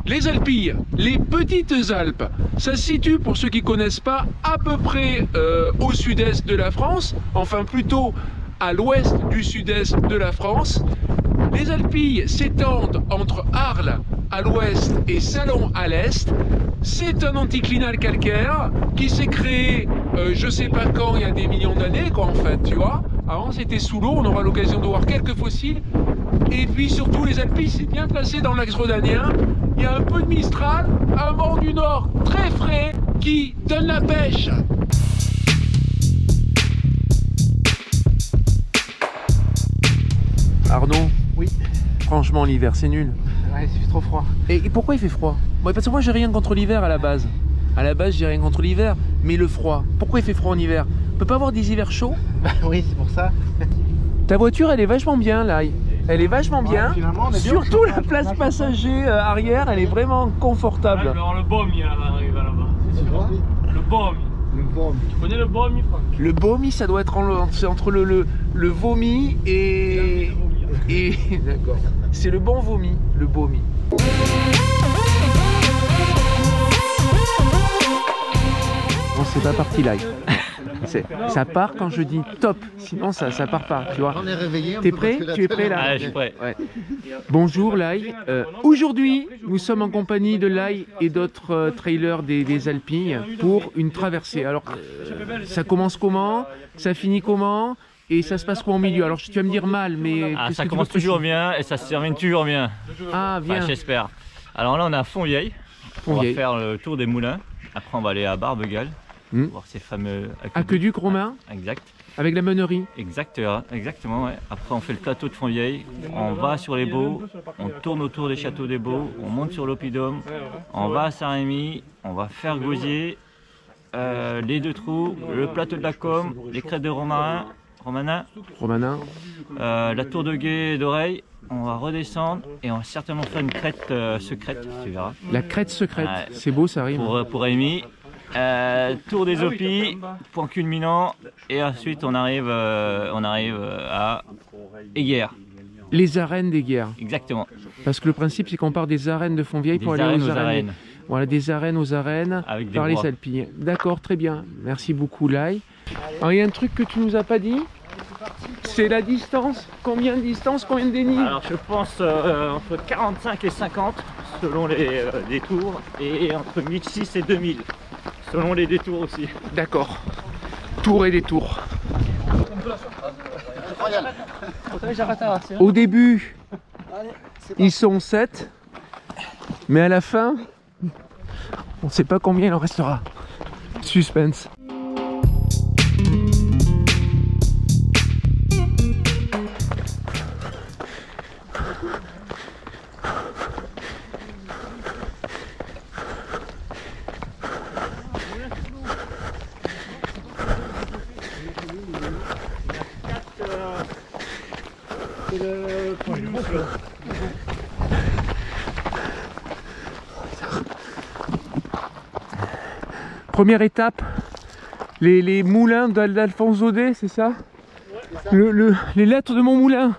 Les Alpilles, les petites Alpes, ça se situe, pour ceux qui ne connaissent pas, à peu près au sud-est de la France, enfin plutôt à l'ouest du sud-est de la France. Les Alpilles s'étendent entre Arles à l'ouest et Salon à l'est. C'est un anticlinal calcaire qui s'est créé, je sais pas quand, il y a des millions d'années, quoi, en fait, tu vois. Avant c'était sous l'eau, on aura l'occasion de voir quelques fossiles. Et puis surtout, les Alpilles, c'est bien placé dans l'axe rhodanien. Il y a un peu de Mistral, un vent du nord très frais qui donne la pêche. Arnaud, oui. Franchement, l'hiver, c'est nul. Ouais, il fait trop froid. Et pourquoi il fait froid? Ouais, parce que moi, j'ai rien contre l'hiver à la base. À la base, j'ai rien contre l'hiver, mais le froid. Pourquoi il fait froid en hiver? On peut pas avoir des hivers chauds? Bah oui, c'est pour ça. Ta voiture, elle est vachement bien, là. Elle est vachement bien. Ouais, surtout la place passager arrière, elle est vraiment confortable. Ouais, alors le baume, il arrive là-bas. Le baume. Le baume. Tu connais le baume, Franck? Le vomi, ça doit être entre le vomi et d'accord. C'est le bon vomi, le vomi. Bon, c'est pas parti là. Ça part quand je dis top, sinon ça part pas, tu vois. On est réveillé. T'es prêt? Tu es prêt là? Ah, je suis prêt. Ouais. Bonjour Lai. Aujourd'hui, nous sommes en compagnie de Lai et d'autres trailers des Alpilles pour une traversée. Alors, ça commence comment? Ça finit comment? Et ça se passe quoi au milieu? Alors, tu vas me dire mal, mais... Ah, ça commence toujours bien et ça se termine toujours bien. Ah, bien. Enfin, j'espère. Alors là, on est à Fontvieille. On va faire le tour des moulins. Après, on va aller à Barbegal. Voir ces fameux aqueducs romains. Exact. Avec la meunerie. Exactement, ouais. Après, on fait le plateau de Fontvieille. On va sur les Baux. On tourne autour des châteaux des Baux. On monte sur l'Oppidum. On va à Saint-Rémy. On va faire Gosier. Les Deux Trous. Le plateau de la Com. Les crêtes de Romanin. La tour de Guet d'Oreille. On va redescendre et on va certainement faire une crête secrète, tu verras. La crête secrète, ouais. C'est beau, ça rime. Pour Rémi. Tour des Opis, point culminant, et ensuite on arrive à Eyguères. Les arènes d'Eyguères. Exactement. Parce que le principe c'est qu'on part des arènes de Fontvieille pour aller aux arènes. Voilà, des arènes aux arènes par les Alpilles. D'accord, très bien. Merci beaucoup Lai. Alors il y a un truc que tu nous as pas dit. C'est la distance. Combien de distance, combien de dénivelé? Alors je pense entre 45 et 50 selon les détours, et entre 1006 et 2000 selon les détours aussi. D'accord. Tour et détour. Au début, ils sont 7, mais à la fin, on ne sait pas combien il en restera. Suspense. Première étape, les moulins d'Alphonse Daudet, c'est ça? Les lettres de mon moulin.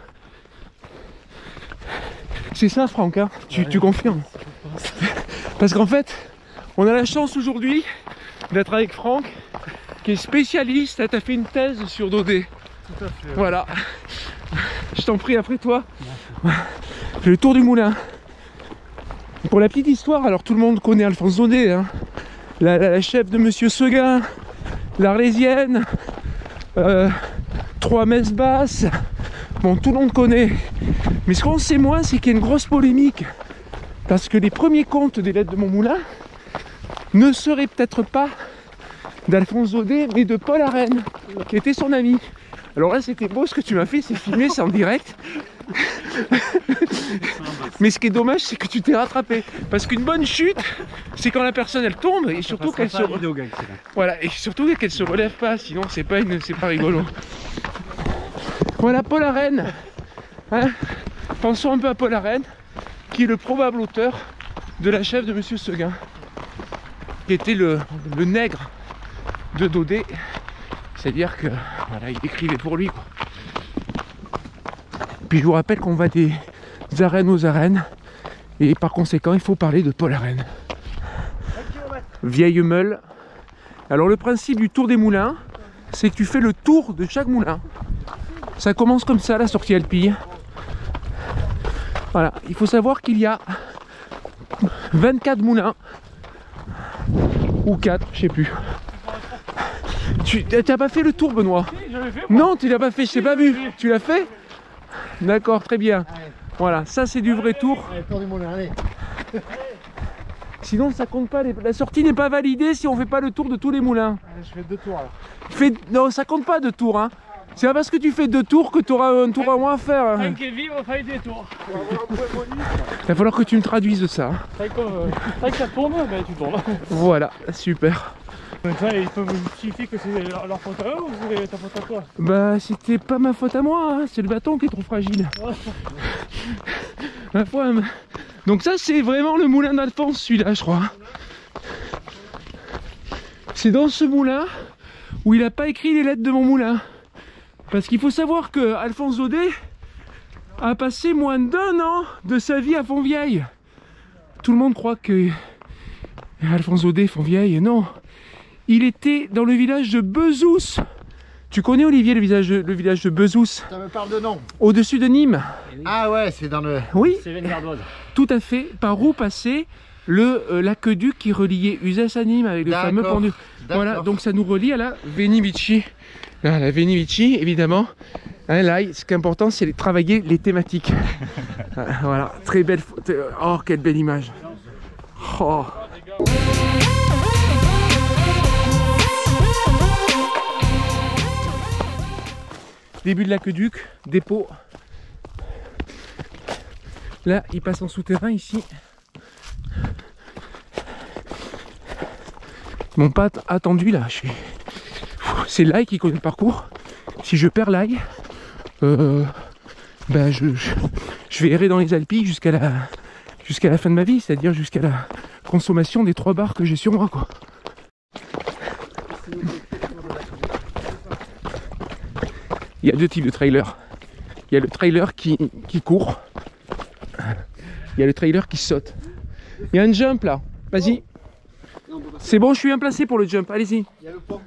C'est ça Franck, hein? Tu confirmes? Parce qu'en fait, On a la chance aujourd'hui d'être avec Franck, qui est spécialiste. Tu as fait une thèse sur Daudet. Tout à fait. Voilà. Je t'en prie, après toi. Fais le tour du moulin. Pour la petite histoire, alors tout le monde connaît Alphonse Daudet, hein. La chef de Monsieur Seguin, l'Arlésienne, 3 messes basses. Bon, tout le monde connaît. Mais ce qu'on sait moins, c'est qu'il y a une grosse polémique. Parce que les premiers contes des Lettres de mon moulin ne seraient peut-être pas d'Alphonse Daudet, mais de Paul Arène, qui était son ami. Alors là, c'était beau ce que tu m'as fait, c'est filmé, c'est en direct. Mais ce qui est dommage, c'est que tu t'es rattrapé. Parce qu'une bonne chute, c'est quand la personne elle tombe et surtout qu'elle se voilà, et surtout qu'elle se relève pas, sinon c'est pas rigolo. Voilà Paul Arène. Hein, pensons un peu à Paul Arène, qui est le probable auteur de la chef de Monsieur Seguin, qui était le nègre de Daudet. C'est-à-dire que voilà, il écrivait pour lui, quoi. Puis je vous rappelle qu'on va des arènes aux arènes, et par conséquent il faut parler de Paul Arène. Vieille meule. Alors le principe du tour des moulins, c'est que tu fais le tour de chaque moulin. Ça commence comme ça, la sortie alpille. Voilà, il faut savoir qu'il y a 24 moulins, ou 4, je sais plus. Tu n'as pas fait le tour, Benoît? Non, tu l'as pas fait, je t'ai pas vu. Tu l'as fait? D'accord, très bien. Voilà, ça c'est du vrai tour. Allez, tour du moulin, allez. Sinon ça compte pas, la sortie n'est pas validée si on fait pas le tour de tous les moulins. Allez, je fais 2 tours alors. Non, ça compte pas 2 tours, hein. C'est pas parce que tu fais 2 tours que tu auras un tour à moins à faire, hein. Tant que vivre, fais des tours. Il va falloir que tu me traduises ça, hein. Tant que ça tourne, ben tu tournes. Voilà, super. Ça, ils peuvent justifier que c'est leur faute à eux ou c'est ta faute à toi? Bah c'était pas ma faute à moi, hein. C'est le bâton qui est trop fragile. Ma foi, donc ça c'est vraiment le moulin d'Alphonse, celui-là, je crois. C'est dans ce moulin où il n'a pas écrit les lettres de mon moulin. Parce qu'il faut savoir que Alphonse Daudet a passé moins d'1 an de sa vie à Fontvieille. Tout le monde croit que Alphonse Daudet, Fontvieille, non. Il était dans le village de Bezous. Tu connais, Olivier, le village de Bezous? Ça me parle de nom. Au-dessus de Nîmes. Ah ouais, c'est dans le... Oui, C'est Vénégardoise. tout à fait. Par où passait l'aqueduc qui reliait Uzès à Nîmes avec le fameux pont du... Voilà, donc ça nous relie à la Veni Vici. Ah, la Veni Vici, évidemment. Hein, là, ce qui est important, c'est de travailler les thématiques. Voilà, très belle photo. Oh, quelle belle image. Oh. Début de l'aqueduc, dépôt. Là, il passe en souterrain ici. Ils m'ont pas attendu là. C'est l'ail qui connaît le parcours. Si je perds l'ail, ben je vais errer dans les Alpilles jusqu'à la fin de ma vie, c'est-à-dire jusqu'à la consommation des 3 bars que j'ai sur moi, quoi. Il y a 2 types de trailers. Il y a le trailer qui court. Il y a le trailer qui saute. Il y a un jump là. Vas-y. C'est bon, je suis bien placé pour le jump. Allez-y. Il y a le pont.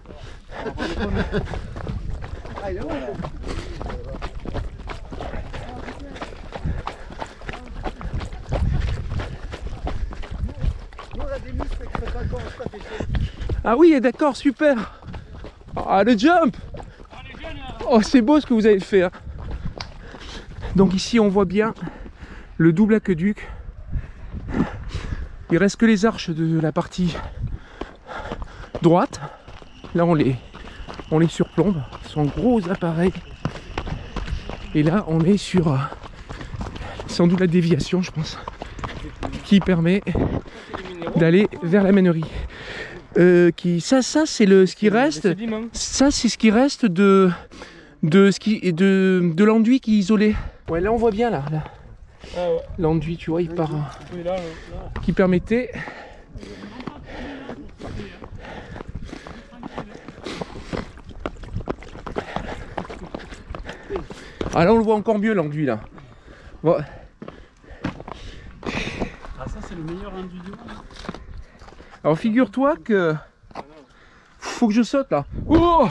Ah oui, d'accord, super. Ah, le jump. Oh, c'est beau ce que vous avez fait, hein. Donc ici, on voit bien le double aqueduc. Il reste que les arches de la partie droite. Là, on les surplombe. Ce sont gros appareils. Et là, on est sur sans doute la déviation, je pense, qui permet d'aller vers la mènerie. Ça c'est ce qui reste. Ça c'est ce qui reste de l'enduit qui est isolé. Ouais, là on voit bien là. Ah ouais. L'enduit, tu vois, il part. Oui, là. Qui permettait. Ah là on le voit encore mieux, l'enduit là. Bon. Ah, ça c'est le meilleur enduit du monde. Alors figure-toi que... Faut que je saute là. Oh!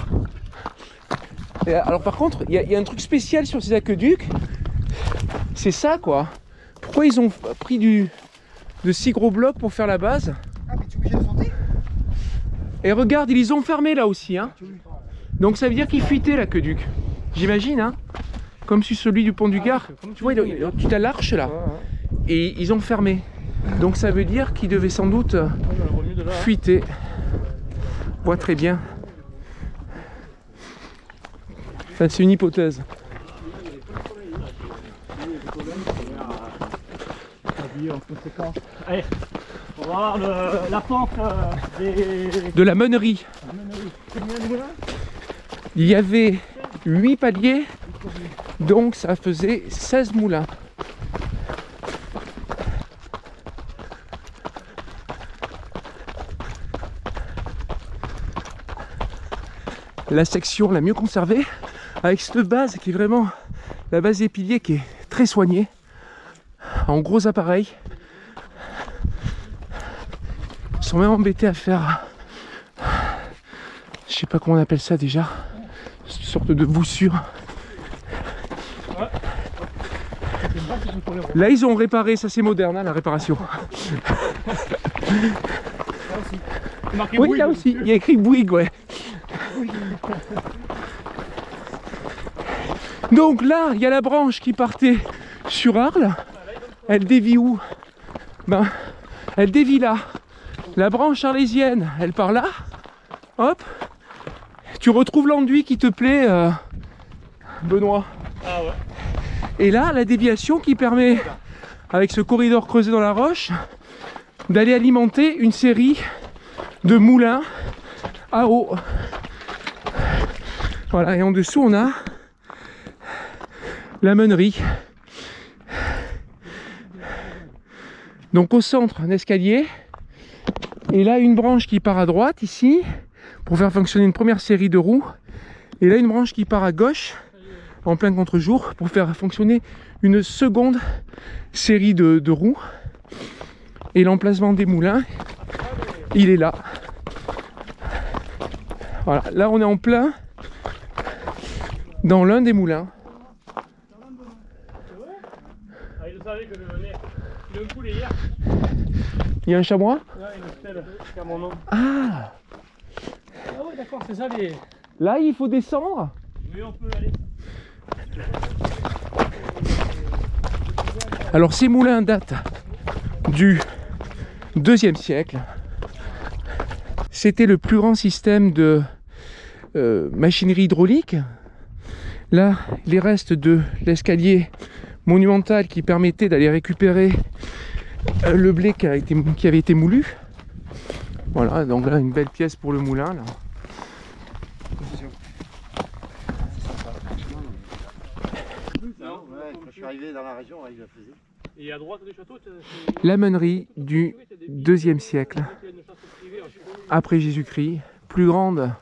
Et alors par contre, il y a un truc spécial sur ces aqueducs. C'est ça quoi. Pourquoi ils ont pris de si gros blocs pour faire la base? Ah, mais tu es obligé de sauter? Et regarde, ils les ont fermés là aussi. Hein. Donc ça veut dire qu'ils fuitaient l'aqueduc. J'imagine, hein. Comme sur celui du pont du Gard. Tu vois, tu as l'arche là. Et ils ont fermé. Donc ça veut dire qu'ils devaient sans doute fuiter. On voit très bien. Enfin, c'est une hypothèse. Allez, on va voir la pente De la meunerie. Il y avait 8 paliers, donc ça faisait 16 moulins. La section la mieux conservée, avec cette base qui est vraiment la base des piliers qui est très soignée, en gros appareils. Ils sont même embêtés à faire, je sais pas comment on appelle ça déjà, une sorte de voussure. Là ils ont réparé, ça c'est moderne hein, la réparation. Oui là aussi, il y a écrit Bouygues, ouais. Donc là, il y a la branche qui partait sur Arles. Elle dévie où? Ben, elle dévie là. La branche arlésienne, elle part là. Hop. Tu retrouves l'enduit qui te plaît, Benoît. Ah ouais. Et là, la déviation qui permet, avec ce corridor creusé dans la roche, d'aller alimenter une série de moulins à eau. Voilà, et en dessous on a la meunerie. Donc au centre un escalier, et là une branche qui part à droite ici pour faire fonctionner une première série de roues, et là une branche qui part à gauche en plein contre-jour pour faire fonctionner une seconde série de roues. Et l'emplacement des moulins, il est là. Voilà, là on est en plein dans l'un des moulins. Ah, il le savait que je venais. Il a un poulet hier. Il y a un chamois? Ouais, une stèle qui a mon nom. Ah! Ah ouais, d'accord, c'est ça les... Là il faut descendre? Oui, on peut aller. Alors ces moulins datent du IIe siècle. C'était le plus grand système de machinerie hydraulique. Là, les restes de l'escalier monumental qui permettait d'aller récupérer le blé qui avait été moulu. Voilà, donc là, une belle pièce pour le moulin. Là. Quand je suis arrivé dans la région, il la faisait. Et à droite du château, La meunerie du IIe siècle, après Jésus-Christ, plus grande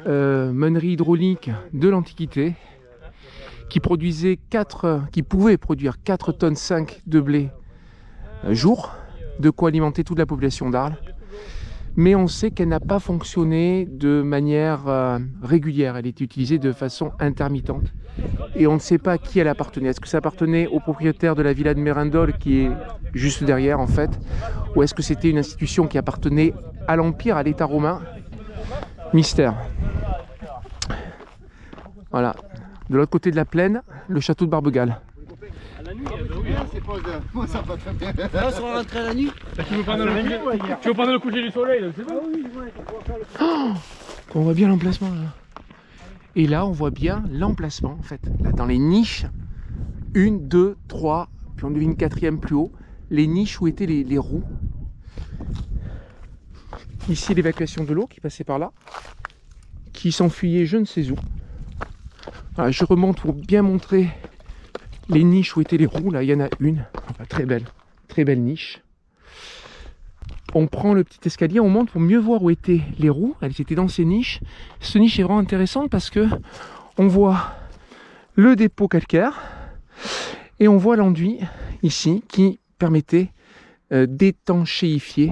meunerie hydraulique de l'Antiquité, qui pouvait produire 4 tonnes 5 de blé jour, de quoi alimenter toute la population d'Arles. Mais on sait qu'elle n'a pas fonctionné de manière régulière, elle était utilisée de façon intermittente. Et on ne sait pas à qui elle appartenait. Est-ce que ça appartenait au propriétaire de la villa de Mérindol, qui est juste derrière en fait, ou est-ce que c'était une institution qui appartenait à l'Empire, à l'État romain? Mystère. Voilà. De l'autre côté de la plaine, le château de Barbegal. Moi ça va très bien. Là, on va rentrer à la nuit. tu veux prendre le coucher du soleil, donc c'est bon. On voit bien l'emplacement là. Et là, on voit bien l'emplacement en fait. Là, dans les niches, 1, 2, 3, puis on a une 4e plus haut, les niches où étaient les roues. Ici, l'évacuation de l'eau qui passait par là, qui s'enfuyait je ne sais où. Voilà, je remonte pour bien montrer les niches où étaient les roues. Là, il y en a une, enfin, très belle niche. On prend le petit escalier, on monte pour mieux voir où étaient les roues. Elles étaient dans ces niches. Cette niche est vraiment intéressante parce que on voit le dépôt calcaire et on voit l'enduit ici qui permettait d'étanchéifier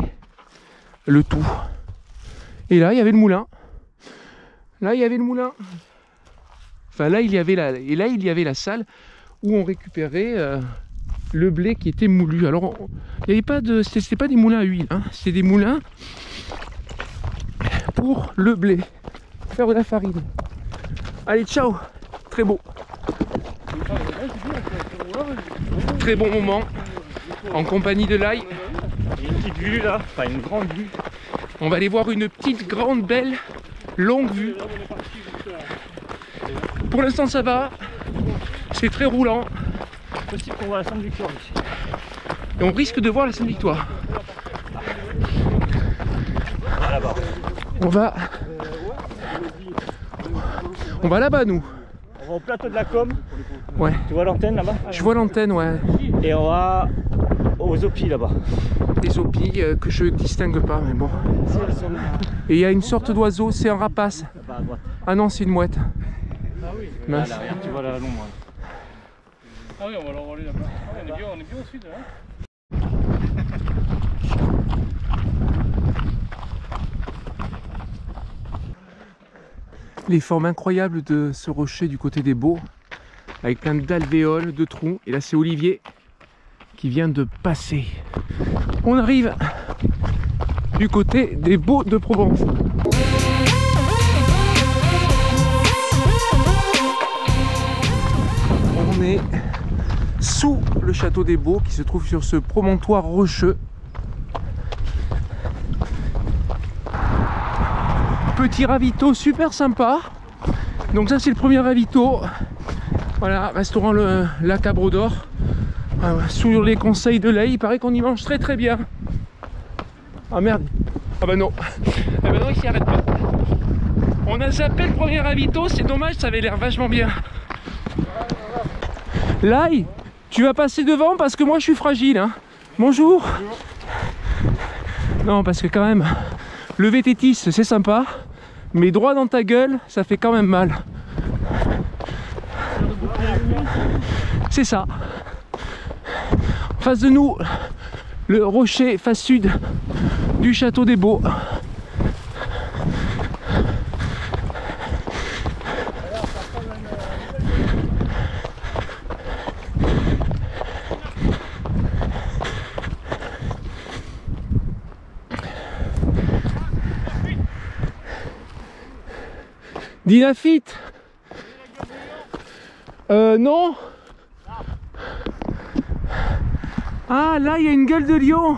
le tout. Et là, il y avait le moulin. Là, il y avait le moulin. Enfin, là, il y avait la salle où on récupérait le blé qui était moulu. Alors, il n'y avait pas de... C'était pas des moulins à huile, hein. C'était des moulins pour le blé. Faire de la farine. Allez, ciao. Très beau. Très bon moment. En compagnie de Lai. Il y a une petite vue là, enfin une grande vue. On va aller voir une petite, grande, belle, longue vue. Pour l'instant ça va. C'est très roulant. Possible qu'on voit la Sainte-Victoire ici. Et on risque de voir la Sainte-Victoire. Là-bas. On va là-bas nous. On va au plateau de la Com. Ouais. Tu vois l'antenne là-bas? Je vois l'antenne, ouais. Et on va aux Opis là-bas. Des opis que je distingue pas, mais bon. Et il y a une sorte d'oiseau, c'est un rapace. Là-bas à droite. Ah non, c'est une mouette. Ah oui. Mince. Là, regarde, tu vois la l'ombre. Ah oui, on va l'envoler là-bas. Ah, on est bien au sud là. Les formes incroyables de ce rocher du côté des Baux, avec plein d'alvéoles, de trous. Et là c'est Olivier qui vient de passer. On arrive du côté des Baux de Provence. On est sous le château des Baux qui se trouve sur ce promontoire rocheux. Petit ravito super sympa. Donc ça c'est le premier ravito. Voilà, restaurant la Cabre d'Or. Sous les conseils de Lai, il paraît qu'on y mange très très bien. Ah merde. Ah bah non. Ah bah non, il s'y arrête pas. On a zappé le premier ravito, c'est dommage, ça avait l'air vachement bien. Lai, tu vas passer devant parce que moi je suis fragile, hein. Bonjour. Non, parce que quand même, le vététis c'est sympa, mais droit dans ta gueule, ça fait quand même mal. C'est ça. En face de nous, le rocher face sud du château des Baux. Dinafite. Non. Ah là il y a une gueule de lion.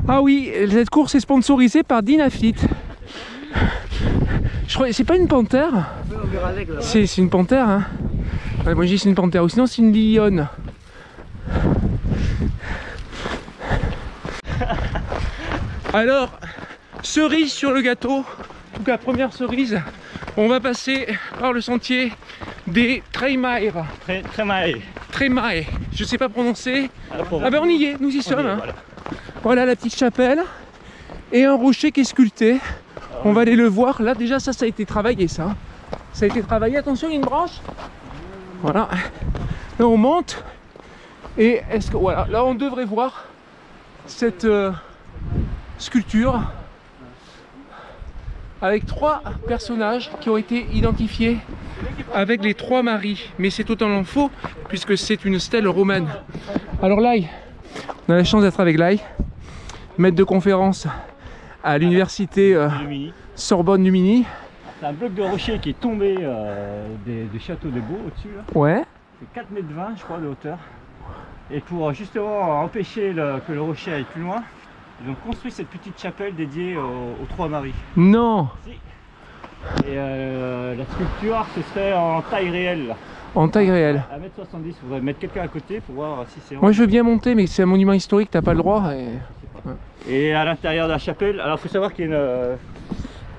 Ah oui, cette course est sponsorisée par Dinafite. Je crois c'est pas une panthère. C'est une panthère, hein. Ouais, moi je dis c'est une panthère, ou sinon c'est une lionne. Alors, cerise sur le gâteau. En tout cas, première cerise, on va passer par le sentier des Trémailles. Trémailles, je sais pas prononcer. Ah ben on y est, nous y sommes. Hein. Voilà la petite chapelle et un rocher qui est sculpté. On va aller le voir. Là déjà ça a été travaillé, ça. Ça a été travaillé. Attention, il y a une branche. Voilà. Là on monte et est-ce que voilà, là on devrait voir cette sculpture avec 3 personnages qui ont été identifiés avec les 3 maris, mais c'est totalement faux puisque c'est une stèle romaine. Alors Lai, on a la chance d'être avec Lai, maître de conférence à l'université Sorbonne Lumini. C'est un bloc de rocher qui est tombé du château des Baux au-dessus. Ouais. C'est 4,20 m je crois de hauteur. Et pour justement empêcher que le rocher aille plus loin, ils ont construit cette petite chapelle dédiée aux 3 maris. Non. Si. Et la sculpture, ce serait en taille réelle. Là. En taille réelle. À 1,70 m, il faudrait mettre quelqu'un à côté pour voir si c'est... Moi je veux bien monter, mais c'est un monument historique, t'as pas le droit. Et à l'intérieur de la chapelle, alors il faut savoir qu'il y a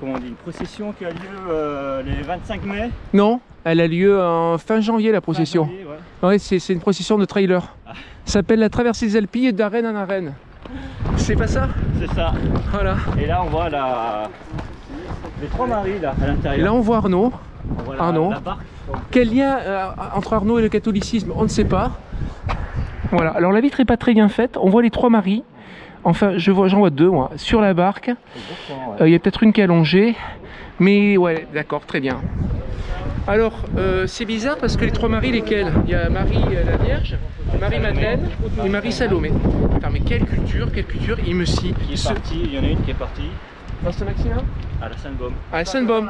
une procession qui a lieu les 25 mai. Non, elle a lieu en fin janvier la procession. Fin janvier, ouais. Ouais, c'est une procession de trailer. Ah. Ça s'appelle la traversée des Alpilles d'arène en arène. C'est pas ça? C'est ça. Voilà. Et là on voit les 3 maris là à l'intérieur. Et là on voit Arnaud. On voit Arnaud. la barque. Quel lien entre Arnaud et le catholicisme? On ne sait pas. Voilà, alors la vitre n'est pas très bien faite. On voit les 3 maris Enfin, j'en vois deux, moi. Sur la barque, Exactement, ouais. il y a peut-être une qui est allongée. Mais ouais, d'accord, très bien. Alors, c'est bizarre parce que les trois Maries, lesquelles? Il y a Marie la Vierge, Marie-Madeleine et Marie-Salomé. Putain, mais quelle culture, il me scie. Qui est parti, il y en a une qui est partie Dans ce Maximin à la Sainte-Baume.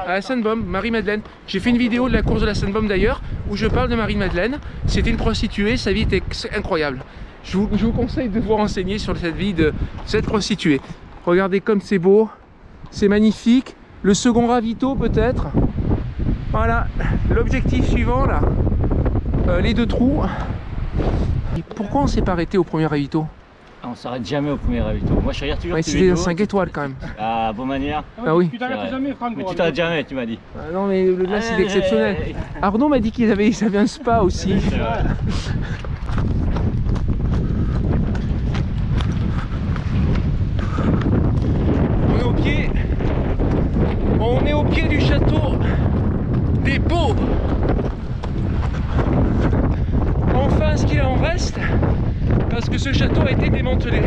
à la Sainte-Baume, Marie-Madeleine. J'ai fait une vidéo de la course de la Sainte-Baume d'ailleurs, où je parle de Marie-Madeleine. C'était une prostituée, sa vie était incroyable. Je vous conseille de vous renseigner sur cette vie de cette prostituée. Regardez comme c'est beau, c'est magnifique. Le second ravito peut-être. Voilà, l'objectif suivant là, les deux trous. Et pourquoi on s'est pas arrêté au premier ravito? Ah, on s'arrête jamais au premier ravito. Moi je regarde toujours tes C'était vidéos. 5 étoiles quand même. Ah, bonne manière. Ah oui. Tu t'arrêtes Ouais. jamais, Franck. Mais tu t'arrêtes jamais, tu m'as dit. Ah non mais là c'est exceptionnel. Arnaud m'a dit qu'ils avaient un spa aussi. C'est vrai. On est au pied du château des Baux. Enfin ce qu'il en reste, parce que ce château a été démantelé.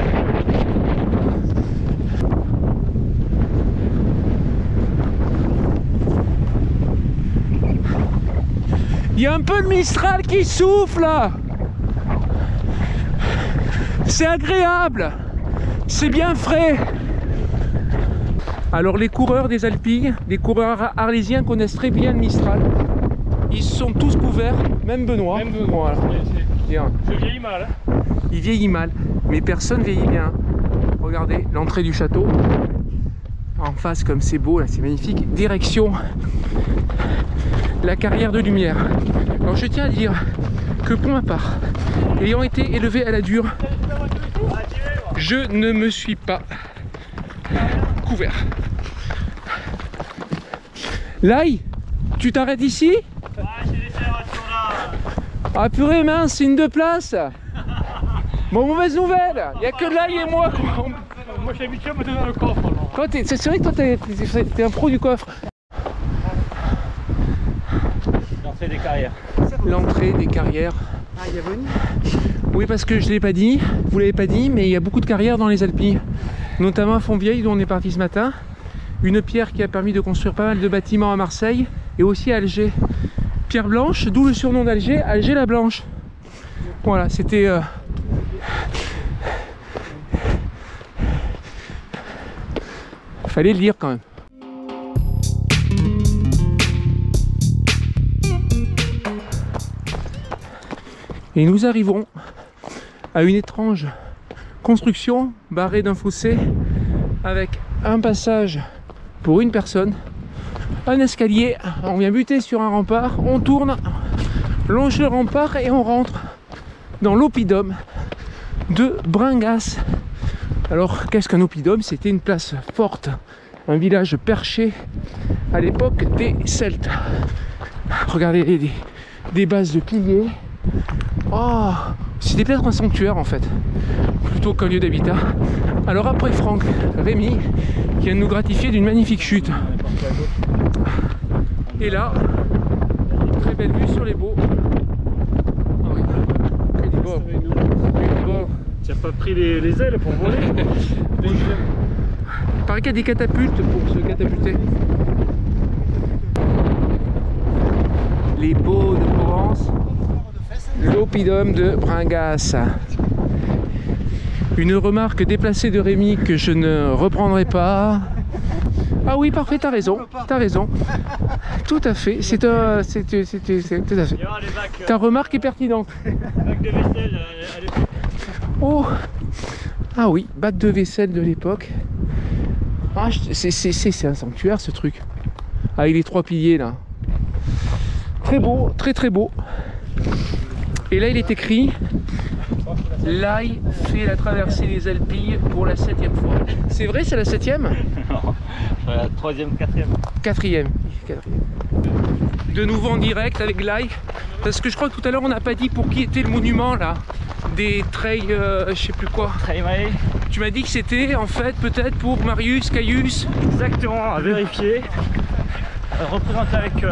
Il y a un peu de Mistral qui souffle là. C'est agréable. C'est bien frais. Alors les coureurs des Alpilles, les coureurs arlésiens connaissent très bien le Mistral. Ils sont tous couverts, même Benoît. Même Benoît. Voilà. Bien. Je vieillis mal. Hein. Il vieillit mal, mais personne vieillit bien. Regardez l'entrée du château. En face comme c'est beau, là c'est magnifique. Direction la carrière de lumière. Alors je tiens à dire que pour ma part, ayant été élevé à la dure, je ne me suis pas couvert. Laï, tu t'arrêtes ici? Ah, j'ai laissé la voiture là. Ah purée mince, c'est une deux places. Bon, mauvaise nouvelle, il n'y a que Laï et moi. Moi je suis habitué à me donner dans le coffre. Alors. Quand c'est vrai que toi t'es un pro du coffre. L'entrée des carrières. L'entrée des carrières. Ah, il y a Bonnie. Oui, parce que je l'ai pas dit, vous l'avez pas dit, mais il y a beaucoup de carrières dans les Alpilles. Notamment à Fontvieille, dont on est parti ce matin. Une pierre qui a permis de construire pas mal de bâtiments à Marseille et aussi à Alger. Pierre blanche, d'où le surnom d'Alger, Alger la Blanche. Voilà, c'était... Fallait le dire quand même. Et nous arrivons à une étrange construction barrée d'un fossé avec un passage pour une personne, un escalier, on vient buter sur un rempart, on tourne, longe le rempart et on rentre dans l'oppidum de Bringas. Alors qu'est-ce qu'un oppidum? C'était une place forte, un village perché à l'époque des Celtes. Regardez des bases de piliers. Oh, c'était peut-être un sanctuaire en fait, plutôt qu'un lieu d'habitat. Alors après Franck, Rémi, qui vient de nous gratifier d'une magnifique chute. Et là, très belle vue sur les Baux. Ah oui, que du beau. Tu n'as pas pris les ailes pour voler. Il paraît qu'il y a des catapultes pour se catapulter. Les Baux de Provence. L'oppidum de Bringas. Une remarque déplacée de Rémi que je ne reprendrai pas. Ah oui, parfait, t'as raison, tout à fait, tout à fait. Il y aura les bacs, Ta remarque est pertinente. bacs de vaisselle à l'époque. Oh, ah oui, bac de vaisselle de l'époque. Ah, c'est un sanctuaire ce truc. Ah, il est trois piliers là. Très beau, très très beau. Et là il est écrit Laï fait la traversée des Alpilles pour la 7e fois. C'est vrai, c'est la 7e? Non, la 3e, 4e. 4e. De nouveau en direct avec Laï. Parce que je crois que tout à l'heure on n'a pas dit pour qui était le monument là. Des trails, je sais plus quoi. Trailmae. Tu m'as dit que c'était en fait peut-être pour Marius, Caius. Exactement, à vérifier. Représenté avec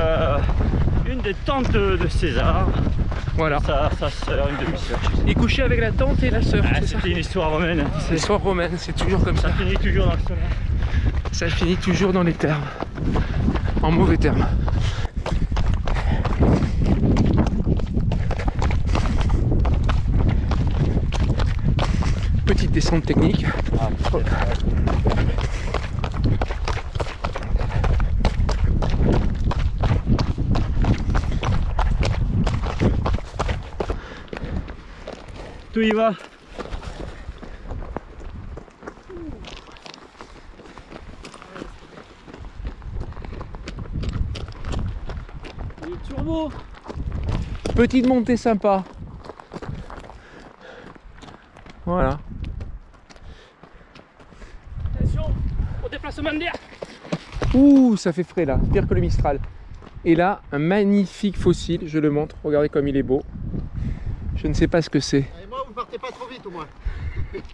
une des tantes de César. Voilà. Sa sœur, une demi-sœur. Il couchait avec la tante et la sœur, Ah, c'est ça? c'était une histoire romaine. C'est l'histoire romaine, c'est toujours comme ça. Ça finit toujours dans le sol. Ça finit toujours dans les termes. En mauvais termes. Petite descente technique. Tout y va. Il est turbo. Petite montée sympa. Voilà. Attention au déplacement d'air. Ouh, ça fait frais là, pire que le Mistral. Et là, un magnifique fossile, je le montre, regardez comme il est beau. Je ne sais pas ce que c'est. Et moi, vous partez pas trop vite au moins.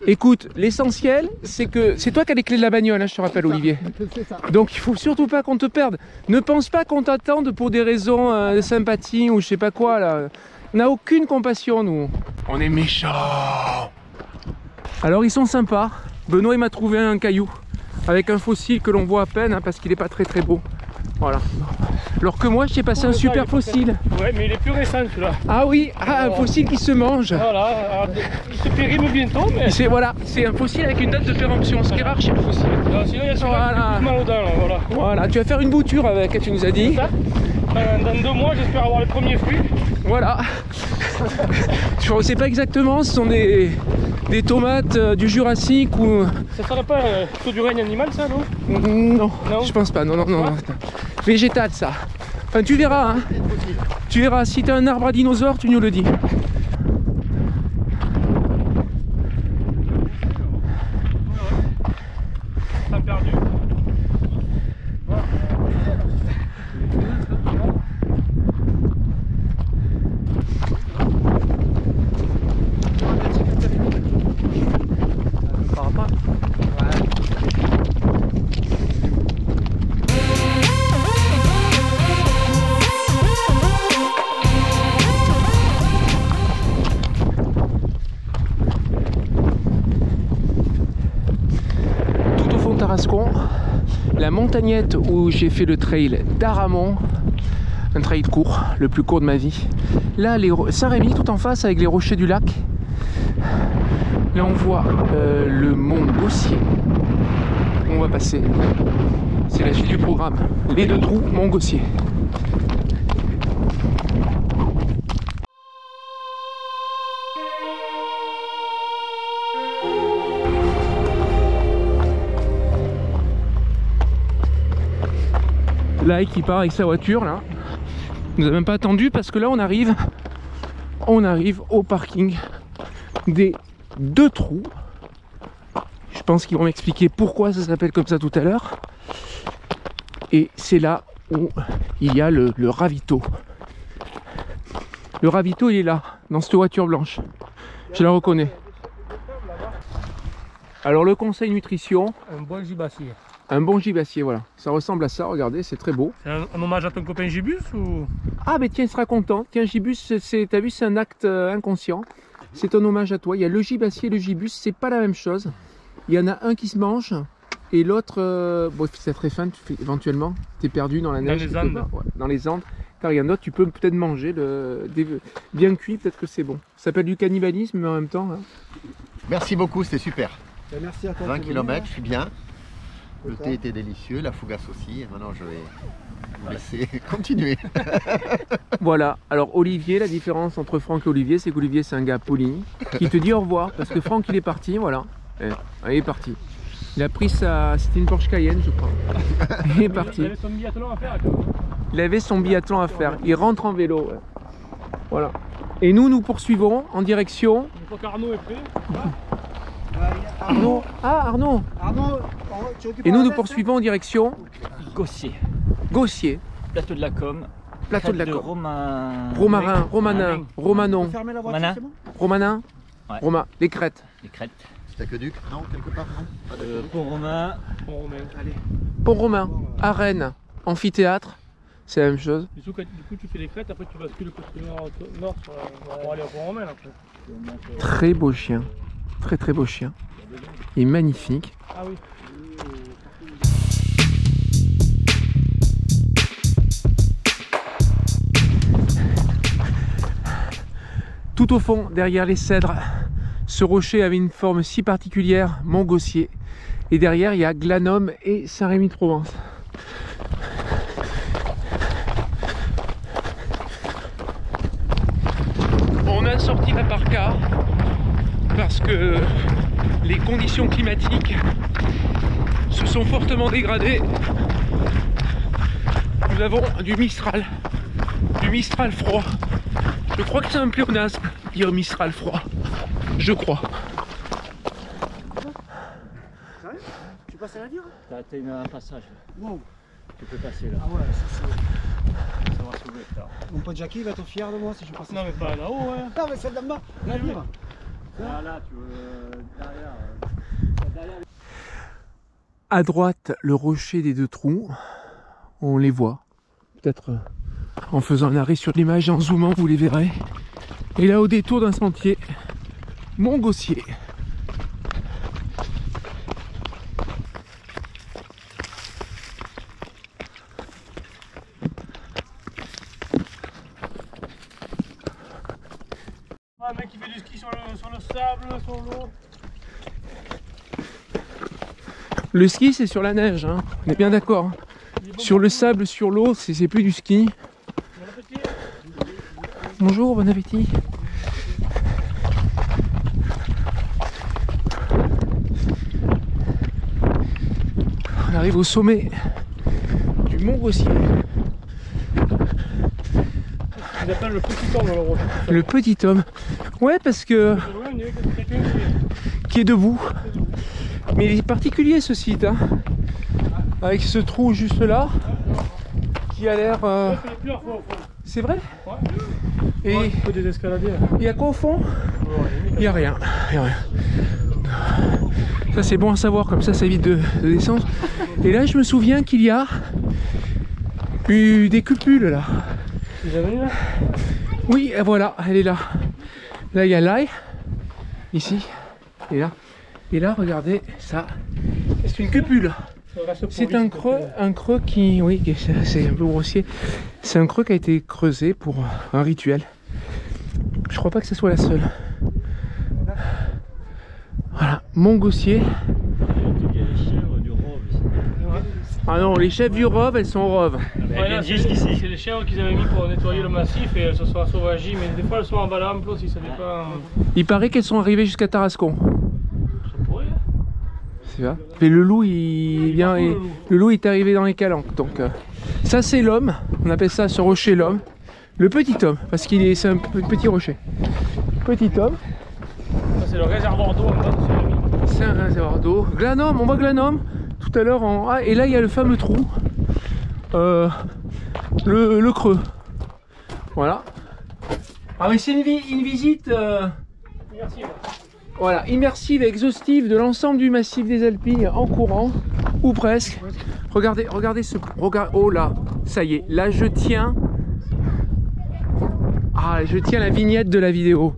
Écoute, l'essentiel, c'est que c'est toi qui as les clés de la bagnole, hein, je te rappelle, Olivier. C'est ça. Donc il faut surtout pas qu'on te perde. Ne pense pas qu'on t'attende pour des raisons de sympathie ou je sais pas quoi là. On n'a aucune compassion nous. On est méchants. Alors ils sont sympas. Benoît il m'a trouvé un caillou avec un fossile que l'on voit à peine hein, parce qu'il est pas très beau. Voilà. Alors que moi j'ai passé un super fossile. Ouais, mais il est plus récent celui-là. Ah oui, un fossile qui se mange. Voilà, alors, il se périme bientôt, mais. Voilà, c'est un fossile avec une date de péremption, ce qui est rare chez le fossile. Alors, sinon, il y a celui-là qui fait plus mal aux dents, là, voilà. Voilà, tu vas faire une bouture avec, tu nous as dit. Ça, dans 2 mois, j'espère avoir les premiers fruits. Voilà. Je ne sais pas exactement, ce sont des tomates du Jurassique ou... Ça serait pas plutôt du règne animal, ça, non? Non, Non. je pense pas, non. Végétal, ça. Enfin, tu verras, hein. Tu verras, si tu as un arbre à dinosaures, tu nous le dis. T'as perdu. Tarascon, la montagnette où j'ai fait le trail d'Aramon, un trail court, le plus court de ma vie. Là, Saint-Rémy tout en face avec les rochers du lac. Là, on voit le mont Gossier. On va passer. C'est la suite du programme. Les 2 trous, mont Gossier. Là, qui part avec sa voiture là. Il nous a même pas attendu parce que là on arrive au parking des 2 trous. Je pense qu'ils vont m'expliquer pourquoi ça s'appelle comme ça tout à l'heure. Et c'est là où il y a le ravito. Le ravito il est là, dans cette voiture blanche. Je la reconnais. Alors le conseil nutrition. Un bon gibassier. Un bon gibassier, voilà. Ça ressemble à ça, regardez, c'est très beau. C'est un hommage à ton copain Gibus ou? Ah mais tiens, il sera content. Tiens, Gibus, t'as vu, c'est un acte inconscient. C'est un hommage à toi. Il y a le gibassier et le gibus, c'est pas la même chose. Il y en a un qui se mange et l'autre, bon, c'est très fin, éventuellement, t'es perdu dans la neige. Dans les Andes. Ouais, dans les Andes. Car il y en a d'autres, tu peux peut-être manger, bien cuit, peut-être que c'est bon. Ça s'appelle du cannibalisme, mais en même temps... Hein. Merci beaucoup, c'était super. Merci à toi. 20 km, je suis bien. Le thé était délicieux, la fougasse aussi. Et maintenant, je vais vous laisser continuer. Voilà, alors Olivier, la différence entre Franck et Olivier, c'est qu'Olivier c'est un gars poli, qui te dit au revoir, parce que Franck il est parti, voilà. Il est parti. Il a pris c'était une Porsche Cayenne je crois. Il est parti. Il avait son biathlon à faire quand même. Il avait son biathlon à faire, il rentre en vélo. Ouais. Voilà. Et nous poursuivons en direction... Une fois qu'Arnaud est prêt. Arnaud. Ah Arnaud. Et nous poursuivons en direction Gossier. Gossier. Plateau de la Com. Plateau de la Com. Romarin. Romanon. Fermez la voiture, Romanin. c'est bon? Romanin. Ouais. Roma. Les crêtes. Les crêtes. C'est aqueduc? Non, quelque part, non? Pas d'aqueduc. Pont Romain. Bon, Romain. Pont Romain. Arène. Amphithéâtre. c'est la même chose. Du coup, tu fais les crêtes, après tu bascules le côté nord pour aller au Pont-Romain après. Très beau chien, très beau chien. Et magnifique. Ah oui. Tout au fond, derrière les cèdres, ce rocher avait une forme si particulière, Montgaussier. Et derrière, il y a Glanum et Saint-Rémy-de-Provence. On a sorti la parka parce que les conditions climatiques se sont fortement dégradées. Nous avons du Mistral froid. Je crois que c'est un pléonasme, dire Mistral froid. Je crois. Tu passes à la dire? T'as un passage. Wow. Tu peux passer là. Ah ouais, ça va sauver ça. mon pote Jackie va être fier de moi si je passe. Non mais pas là-haut, ouais. Non mais celle d'en bas, la livre. Là, tu veux derrière. À droite, le rocher des 2 trous. On les voit. Peut-être en faisant un arrêt sur l'image et en zoomant, vous les verrez. Et là, au détour d'un sentier, Montgaussier. Ah, un mec qui fait du ski sur le sable, sur l'eau. Le ski, c'est sur la neige, hein. On est bien d'accord. Sur le sable, sur l'eau, c'est plus du ski. Bonjour, bon appétit. On arrive au sommet du Montgaussier. Ils appellent le petit homme alors. Le petit homme. Ouais, parce que qui est debout. Mais il est particulier ce site, hein. Avec ce trou juste là, qui a l'air. C'est vrai? Et il faut des escaladiers. il y a quoi au fond? Il n'y a rien. Ça c'est bon à savoir, comme ça évite de descendre. Et là je me souviens qu'il y a eu des cupules là. Là Oui, voilà, elle est là. Là il y a l'ail, ici, et là. Et là, regardez, ça, c'est une cupule. C'est un creux qui, oui, c'est un peu grossier. C'est un creux qui a été creusé pour un rituel. Je crois pas que ce soit la seule. Voilà, Montgaussier. Il y a les chèvres du Rove ici. Ah non, les chèvres du Rove, elles sont au Rove. Ouais, là, c'est les chèvres qu'ils avaient mis pour nettoyer le massif et elles se sont sauvagies, mais des fois elles sont en balample aussi, ça dépend. Il paraît qu'elles sont arrivées jusqu'à Tarascon. Ça pourrait. C'est ça. Mais le loup, il vient, le loup est arrivé dans les calanques. Donc, ça c'est l'homme. On appelle ça ce rocher l'homme. Le petit homme, parce qu'il est, c'est un petit rocher. Petit homme. Ça c'est le réservoir d'eau en bas de Saint-Rémy. C'est un réservoir d'eau. Glanum, on voit Glanum tout à l'heure. Ah, et là il y a le fameux trou. Le creux. Voilà. Ah mais c'est une visite voilà, immersive et exhaustive de l'ensemble du massif des Alpilles en courant, ou presque. Regardez ce... oh là, ça y est, là je tiens... Ah, je tiens la vignette de la vidéo.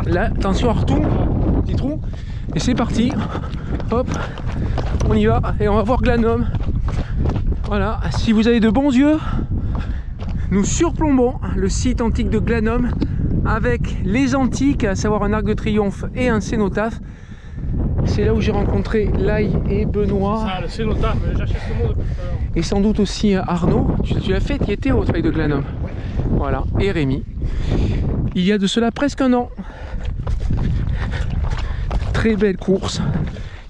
Là, attention, on retourne, petit trou, et c'est parti. Hop, on y va, et on va voir Glanum. Voilà, si vous avez de bons yeux, nous surplombons le site antique de Glanum avec les antiques, à savoir un arc de triomphe et un cénotaphe. C'est là où j'ai rencontré Laï et Benoît. Ah, le cénotaphe, j'achète ce mot depuis tout à l'heure. Et sans doute aussi Arnaud. Tu l'as fait, tu y étais au travail de Glanum. Voilà, et Rémi. Il y a de cela presque un an. Très belle course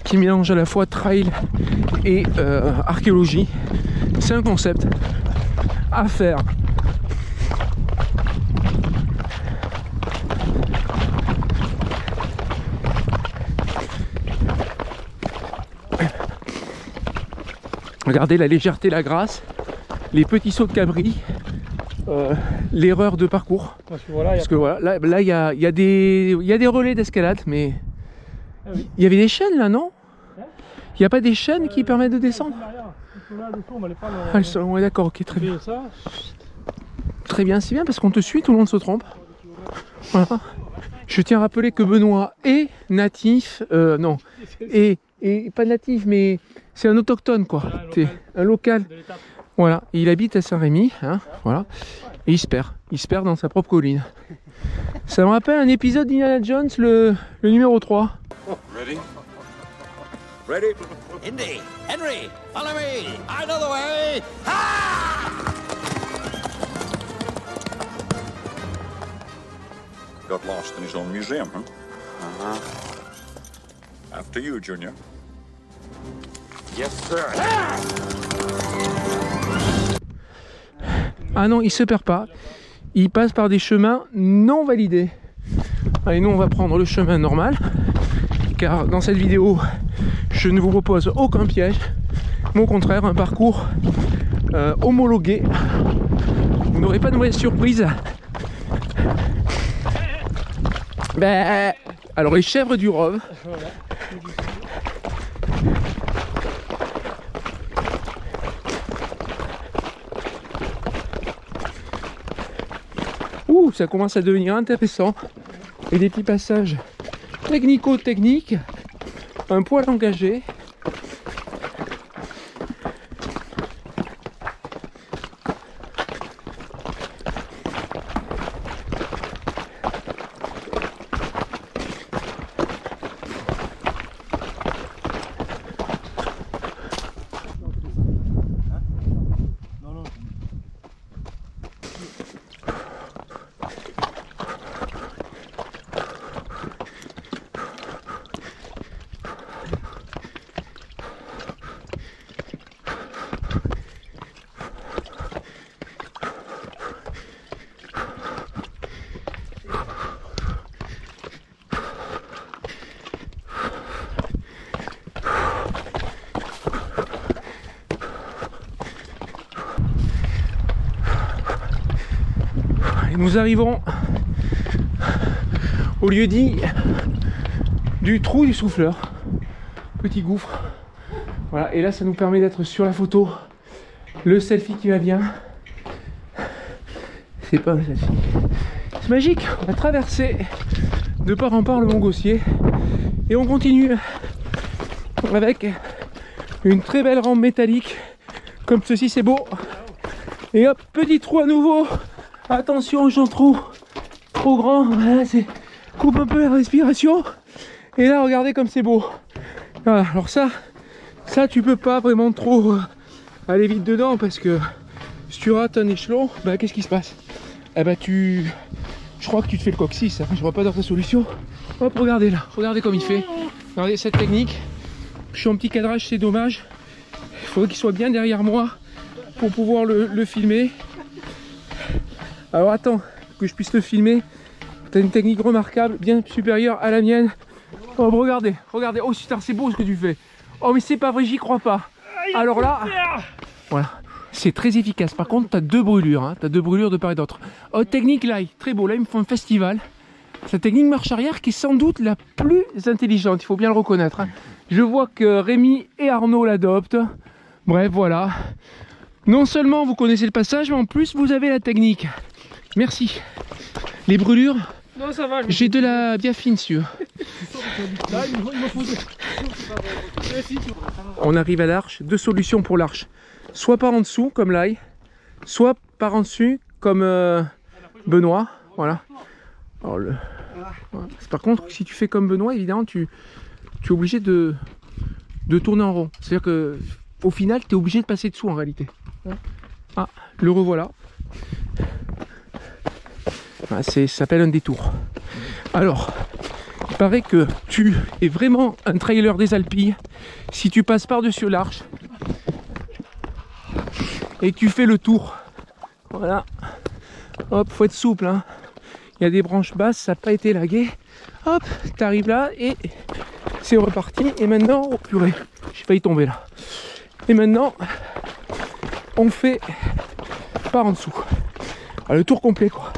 qui mélange à la fois trail et archéologie. C'est un concept à faire. Regardez la légèreté, la grâce, les petits sauts de cabri, l'erreur de parcours. Parce que voilà, Parce que voilà, là il y a des relais d'escalade, mais Ah oui. il y avait des chaînes là, non? Il n'y a pas des chaînes qui permettent de descendre? Là, dessous, on va les prendre. Ah, le salon, ouais, d'accord, ok, très bien. Ça. Très bien, c'est bien parce qu'on te suit, tout le monde se trompe. Voilà. Je tiens à rappeler que Benoît est natif, non, et pas natif, mais c'est un autochtone, quoi. C'est un local. Voilà, et il habite à Saint-Rémy, hein, voilà, et il se perd dans sa propre colline. Ça me rappelle un épisode d'Indiana Jones, le numéro 3. Ready? Ready? Indy, Henry, follow me. I know the way. Got lost in his own museum, huh? Uh-huh. After you, Junior. Yes, sir. Ah non, il se perd pas. Il passe par des chemins non validés. Allez, nous on va prendre le chemin normal, car dans cette vidéo, je ne vous propose aucun piège, mais au contraire un parcours homologué. Vous n'aurez pas de mauvaise surprise. Ben, alors les chèvres du Rove. Ouh, ça commence à devenir intéressant. Et des petits passages technico-techniques, un poil engagé. Et nous arrivons au lieu dit du trou du souffleur. Petit gouffre. Voilà, et là ça nous permet d'être sur la photo. Le selfie qui va bien. C'est pas un selfie. C'est magique. On va traverser de part en part le Mont Gossier. Et on continue avec une très belle rampe métallique. Comme ceci, c'est beau. Et hop, petit trou à nouveau. Attention, j'en trop grand. Voilà, c'est coupe un peu la respiration. Et là, regardez comme c'est beau. Voilà, alors ça tu peux pas vraiment trop aller vite dedans parce que si tu rates un échelon, bah qu'est-ce qui se passe? Eh bah je crois que tu te fais le coccyx. Je vois pas d'autre solution. Hop, regardez là, regardez comme il fait. Regardez cette technique. Je suis en petit cadrage, c'est dommage. Il faudrait qu'il soit bien derrière moi pour pouvoir le filmer. Alors attends, que je puisse le filmer. Tu as une technique remarquable, bien supérieure à la mienne. Oh, regardez, regardez. Oh putain, c'est beau ce que tu fais. Oh mais c'est pas vrai, j'y crois pas. Alors là, voilà, c'est très efficace. Par contre, tu as deux brûlures, hein. Tu as deux brûlures de part et d'autre. Oh, technique là, très beau. Là, il me faut un festival. Cette technique marche arrière qui est sans doute la plus intelligente, il faut bien le reconnaître, hein. Je vois que Rémi et Arnaud l'adoptent. Bref, voilà. Non seulement vous connaissez le passage, mais en plus vous avez la technique. Merci. Les brûlures, non, ça va. j'ai de la biafine sur. On arrive à l'arche. Deux solutions pour l'arche. Soit par en dessous, comme l'ail, soit par en dessus, comme Benoît. Voilà. Alors, voilà. Par contre, si tu fais comme Benoît, évidemment, tu es obligé de tourner en rond. C'est-à-dire que au final, tu es obligé de passer dessous en réalité. Ah, le revoilà. Ah, ça s'appelle un détour. Alors, il paraît que tu es vraiment un trailer des Alpilles si tu passes par-dessus l'arche et que tu fais le tour. Voilà. Hop, faut être souple, hein. Il y a des branches basses, ça n'a pas été lagué. Hop, tu arrives là et c'est reparti. Et maintenant, oh purée, j'ai failli tomber là. Et maintenant, on fait par en dessous. Alors, le tour complet, quoi.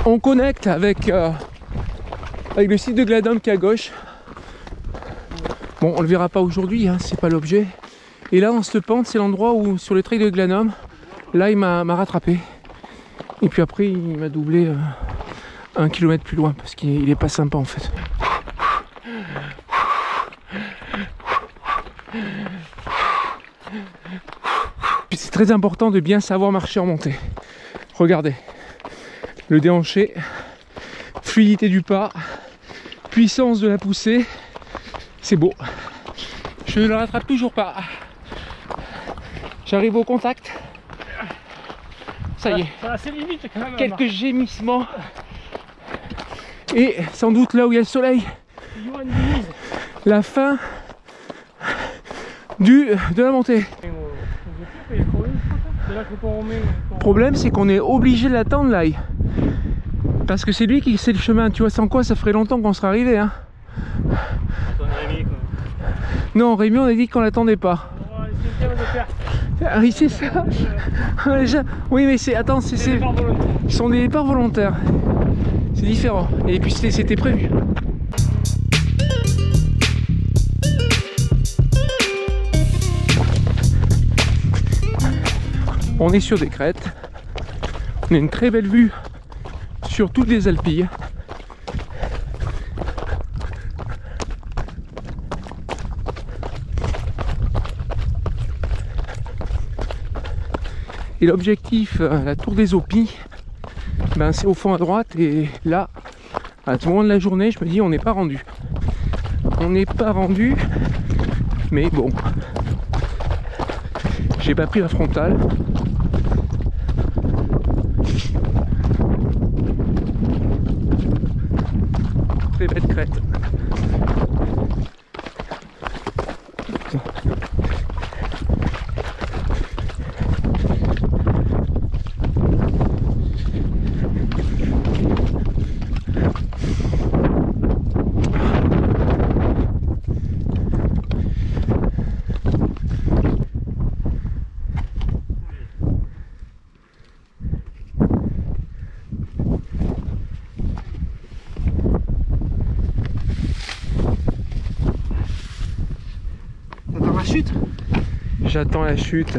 On connecte avec le site de Gladom qui est à gauche. Bon, on le verra pas aujourd'hui, hein, c'est pas l'objet. Et là, en cette pente, c'est l'endroit où, sur le trail de Gladom, là, il m'a rattrapé. Et puis après, il m'a doublé 1 kilomètre plus loin parce qu'il est pas sympa en fait. C'est très important de bien savoir marcher en montée. Regardez, le déhanché, fluidité du pas, puissance de la poussée, c'est beau. Je ne le rattrape toujours pas. J'arrive au contact. Ça y est. C'est assez limite quand même. Quelques gémissements. Et sans doute là où il y a le soleil, la fin de la montée. Le problème, c'est qu'on est obligé de l'attendre là. Parce que c'est lui qui sait le chemin. Tu vois, sans quoi ça ferait longtemps qu'on serait arrivé. Hein. Non, Rémi, on a dit qu'on l'attendait pas. Ah oui, c'est ça. Oui, mais c'est. Attends, ce sont des départs volontaires. C'est différent. Et puis c'était prévu. On est sur des crêtes. On a une très belle vue sur toutes les Alpilles. Et l'objectif, la tour des Opis, ben c'est au fond à droite. Et là, à ce moment de la journée, je me dis on n'est pas rendu. On n'est pas rendu. Mais bon, j'ai pas pris la frontale. Très belle crête. J'attends la chute.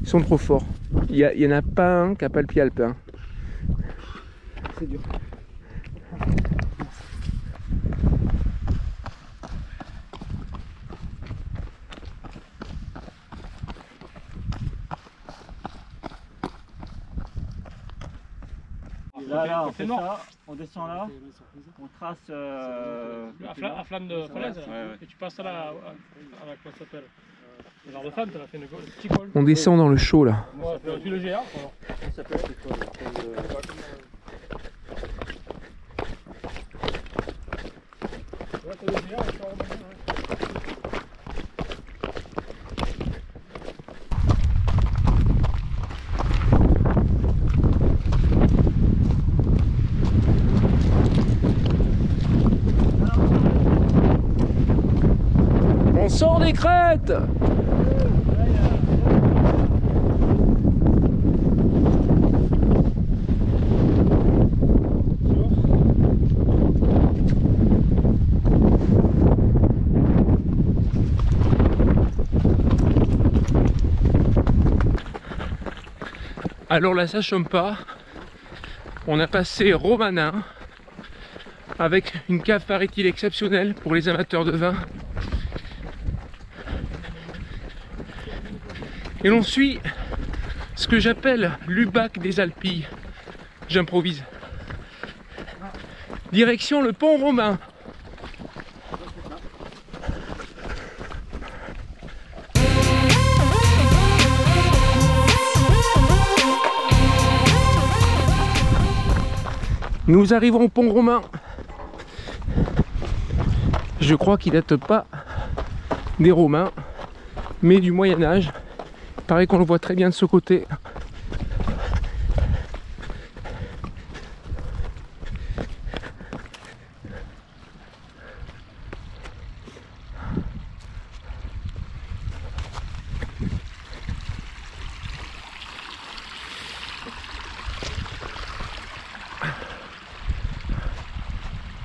Ils sont trop forts. Il y en a pas un qui n'a pas le pied alpin. C'est dur. Là, on fait ça, on descend là, on trace à flamme de falaise, et tu passes à la comment ça s'appelle, genre de femme, tu as fait une petit col. On descend dans le chaud là. Ouais, tu le GR. ça s'appelle cette col. On sort des crêtes. Alors là, ça chôme pas. On a passé Romanin avec une cave, paraît-il, exceptionnelle pour les amateurs de vin. Et l'on suit ce que j'appelle l'Ubac des Alpilles. J'improvise. Direction le pont romain. Nous arrivons au pont romain. Je crois qu'il date pas des Romains, mais du Moyen-Âge. Il paraît qu'on le voit très bien de ce côté.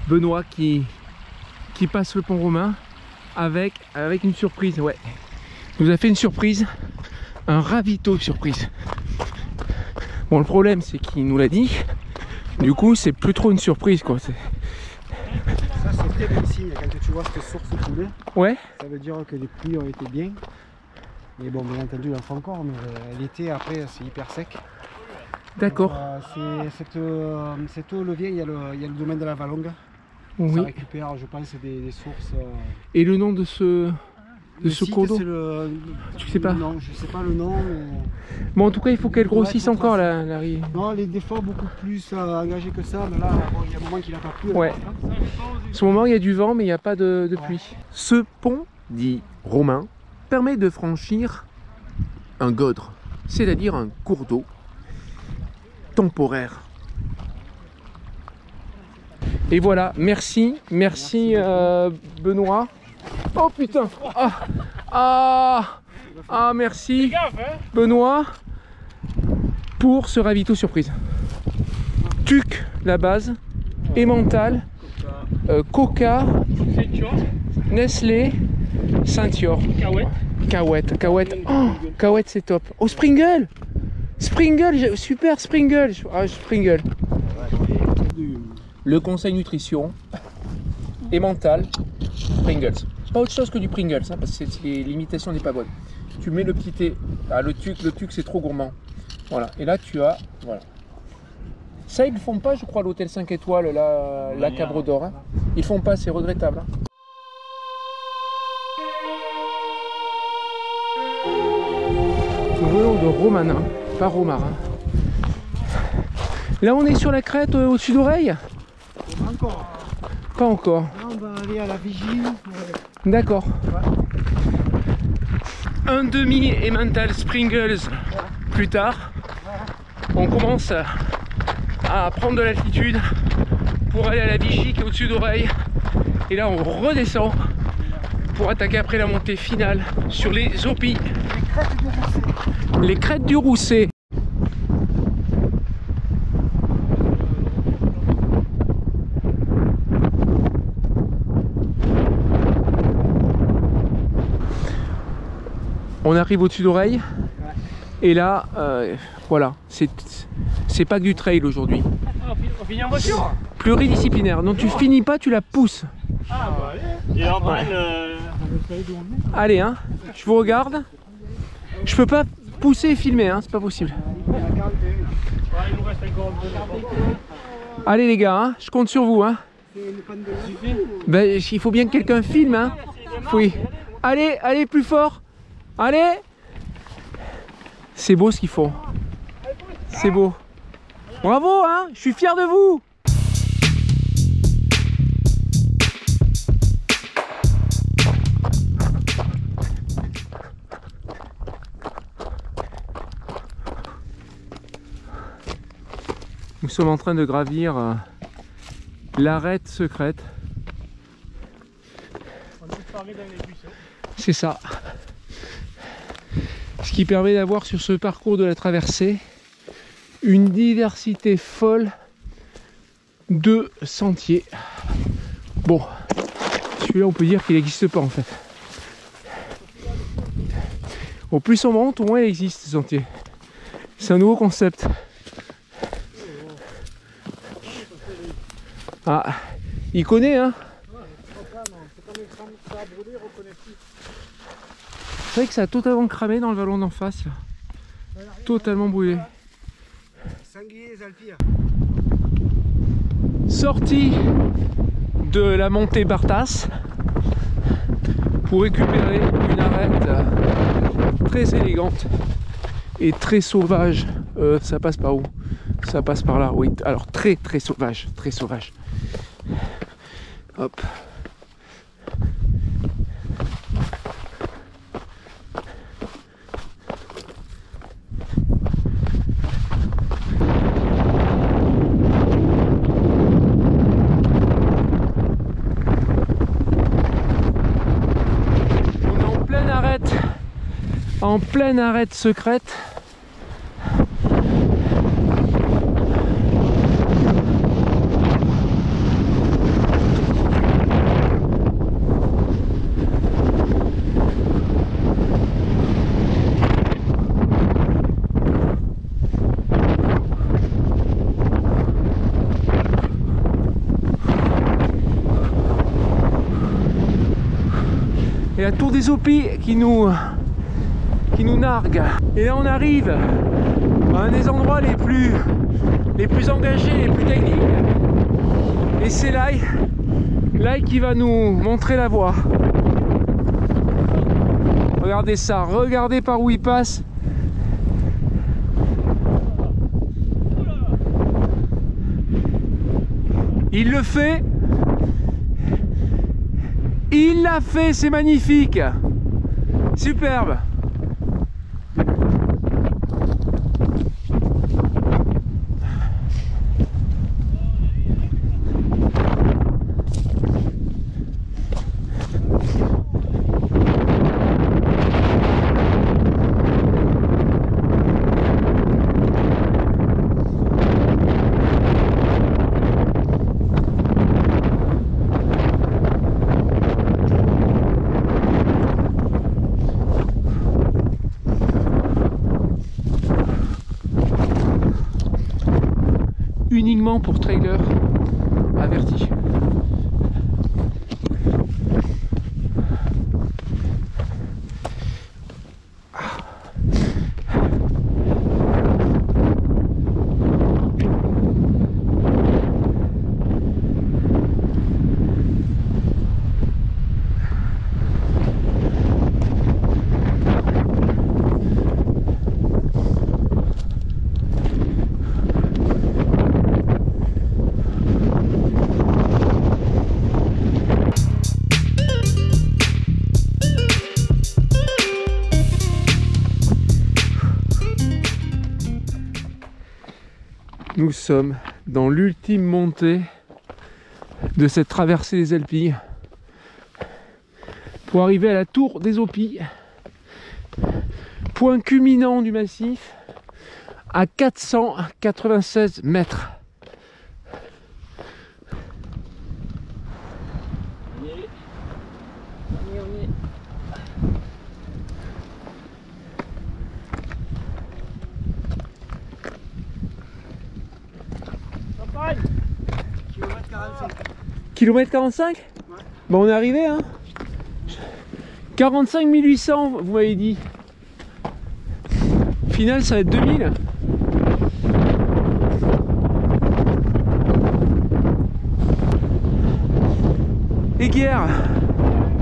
Benoît qui passe le pont romain avec une surprise. Ouais, il nous a fait une surprise, un ravito surprise. Bon, le problème c'est qu'il nous l'a dit, du coup c'est plus trop une surprise quoi. Ça c'est très bon signe quand tu vois cette source couler. Ouais. Ça veut dire que les pluies ont été bien. Mais bon, bien entendu, il en faut encore, mais l'été après c'est hyper sec. D'accord. Cette eau levier, il y a le domaine de la Valongue. Oui. Ça récupère, je pense, des sources. Et le nom de ce cours d'eau, tu sais pas? Non, je sais pas le nom. Mais... Bon, en tout cas, il faut qu'elle grossisse encore la rive. Non, elle est des fois beaucoup plus engagée que ça, mais là, bon, il y a un moment qu'il n'a pas plu. Ouais. En ce moment, il y a du vent, mais il n'y a pas de pluie. Ce pont, dit romain, permet de franchir un godre, c'est-à-dire un cours d'eau temporaire. Et voilà, merci Benoît. Oh putain, merci Benoît pour ce ravito surprise. Tuc, la base, Emmental, Coca, Nestlé, Saint-Yor, Cahouette. Oh, Cahouette c'est top. Oh, Springle, super Springle. Springle. Le conseil nutrition, Emmental, Pringles. Pas autre chose que du Pringles, hein, parce que l'imitation n'est pas bonne. Tu mets le petit thé, le tuc c'est trop gourmand. Voilà, et là tu as, voilà. Ça ils le font pas, je crois, à l'hôtel 5 étoiles, là, la Cabre d'Or. Hein. Ils font pas, c'est regrettable. Hein. Vélo de Romanin, pas Romarin. Là on est sur la crête au-dessus d'Oreille. Encore. Pas encore. Là, on va aller à la vigie. D'accord. Ouais. Un demi Emmental Springles plus tard, on commence à prendre de l'altitude pour aller à la vigie qui est au-dessus d'Oreille. Et là on redescend pour attaquer après la montée finale sur les Opis. Les crêtes du Rousset. On arrive au-dessus d'Oreille et là, voilà, c'est pas que du trail aujourd'hui. On finit en voiture. Pluridisciplinaire, donc tu finis pas, tu la pousses. Ah bah allez. Et on prend Allez, hein, je vous regarde. Je peux pas pousser et filmer, hein, c'est pas possible. Il nous reste encore un peu. Allez les gars, hein, je compte sur vous. Hein. Ben, il faut bien que quelqu'un filme. Hein. Oui. Allez, plus fort. Allez. C'est beau ce qu'ils font. C'est beau. Bravo, hein, je suis fier de vous. Nous sommes en train de gravir l'arête secrète. C'est ça. Ce qui permet d'avoir sur ce parcours de la traversée une diversité folle de sentiers. Bon, celui-là on peut dire qu'il n'existe pas en fait. Au plus on monte, au moins il existe ce sentier. C'est un nouveau concept. Ah, il connaît hein. C'est vrai que ça a totalement cramé dans le vallon d'en face. Totalement brûlé. Sortie de la montée Bartas pour récupérer une arête très élégante et très sauvage. Ça passe par où? Ça passe par là, oui. Alors très sauvage, très sauvage. Hop. On est en pleine arête secrète. la tour des Opis qui nous nargue. Et là on arrive à un des endroits les plus engagés, les plus techniques. Et c'est Lai qui va nous montrer la voie. Regardez ça, regardez par où il passe. Il le fait. Il l'a fait, c'est magnifique. Superbe. Uniquement pour trailer averti. Nous sommes dans l'ultime montée de cette traversée des Alpilles pour arriver à la tour des Opis, point culminant du massif à 496 mètres. Kilomètre 45 ? Ouais. Bon, on est arrivé, hein. 45 800, vous m'avez dit. Final, ça va être 2000. Eguerre.